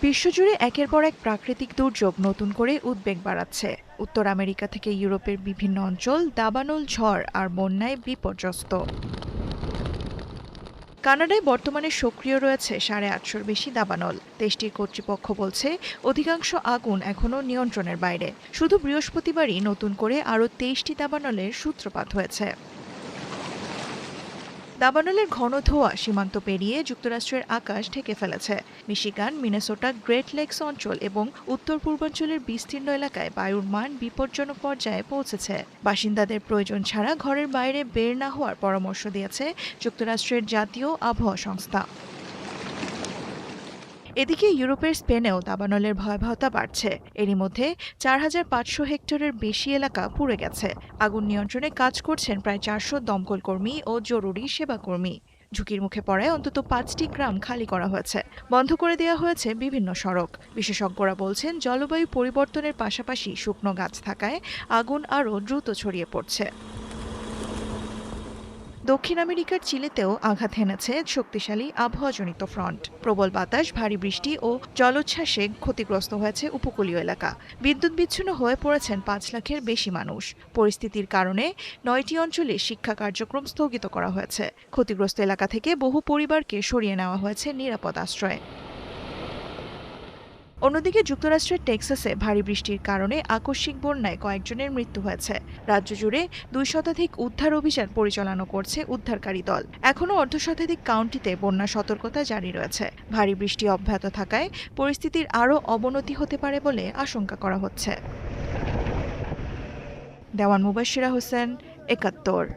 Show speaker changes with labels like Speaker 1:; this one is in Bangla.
Speaker 1: বিশ্বজুড়ে একের পর এক প্রাকৃতিক দুর্যোগ নতুন করে উদ্বেগ বাড়াচ্ছে। উত্তর আমেরিকা থেকে ইউরোপের বিভিন্ন অঞ্চল দাবানল ঝড় আর বন্যায় বিপর্যস্ত। কানাডায় বর্তমানে সক্রিয় রয়েছে 850-র বেশি দাবানল। দেশটির কর্তৃপক্ষ বলছে অধিকাংশ আগুন এখনও নিয়ন্ত্রণের বাইরে। শুধু বৃহস্পতিবারই নতুন করে আরও 23টি দাবানলের সূত্রপাত হয়েছে। দাবানলের ঘন ধোঁয়া সীমান্ত পেরিয়ে যুক্তরাষ্ট্রের আকাশ ঢেকে ফেলেছে। মিশিগান, মিনেসোটা, গ্রেট লেকস অঞ্চল এবং উত্তর পূর্বাঞ্চলের বিস্তীর্ণ এলাকায় বায়ুর মান বিপজ্জনক পর্যায়ে পৌঁছেছে। বাসিন্দাদের প্রয়োজন ছাড়া ঘরের বাইরে বের না হওয়ার পরামর্শ দিয়েছে যুক্তরাষ্ট্রের জাতীয় আবহাওয়া সংস্থা। এদিকে ইউরোপের স্পেনেও দাবানলের ভয়াবহতা বাড়ছে। এরই মধ্যে 4500 হেক্টরের বেশি এলাকা পুড়ে গেছে। আগুন নিয়ন্ত্রণে কাজ করছেন প্রায় 400 দমকল কর্মী ও জরুরি সেবা কর্মী। ঝুঁকির মুখে পড়ায় অন্তত 5টি গ্রাম খালি করা হয়েছে। বন্ধ করে দেওয়া হয়েছে বিভিন্ন সড়ক। বিশেষজ্ঞরা বলছেন জলবায়ু পরিবর্তনের পাশাপাশি শুকনো গাছ থাকায় আগুন আরও দ্রুত ছড়িয়ে পড়ছে। দক্ষিণ আমেরিকার চিলিতেও আঘাত হেনেছে শক্তিশালী আবহাওয়াজনিত ফ্রন্ট। প্রবল বাতাস, ভারী বৃষ্টি ও জলোচ্ছ্বাসে ক্ষতিগ্রস্ত হয়েছে উপকূলীয় এলাকা। বিদ্যুৎ বিচ্ছিন্ন হয়ে পড়েছেন 5 লাখের বেশি মানুষ। পরিস্থিতির কারণে 9টি অঞ্চলে শিক্ষা কার্যক্রম স্থগিত করা হয়েছে। ক্ষতিগ্রস্ত এলাকা থেকে বহু পরিবারকে সরিয়ে নেওয়া হয়েছে নিরাপদ আশ্রয়ে। অন্যদিকে যুক্তরাষ্ট্রের টেক্সাসে ভারী বৃষ্টির কারণে আকস্মিক বন্যায় কয়েকজনের মৃত্যু হয়েছে। রাজ্য জুড়ে 2 শতাধিক উদ্ধার অভিযান পরিচালনা করছে উদ্ধারকারী দল। এখনও অর্ধশতাধিক কাউন্টিতে বন্যা সতর্কতা জারি রয়েছে। ভারী বৃষ্টি অব্যাহত থাকায় পরিস্থিতির আরও অবনতি হতে পারে বলে আশঙ্কা করা হচ্ছে। দেওয়ান মুবাশশিরা হোসেন, ৭১।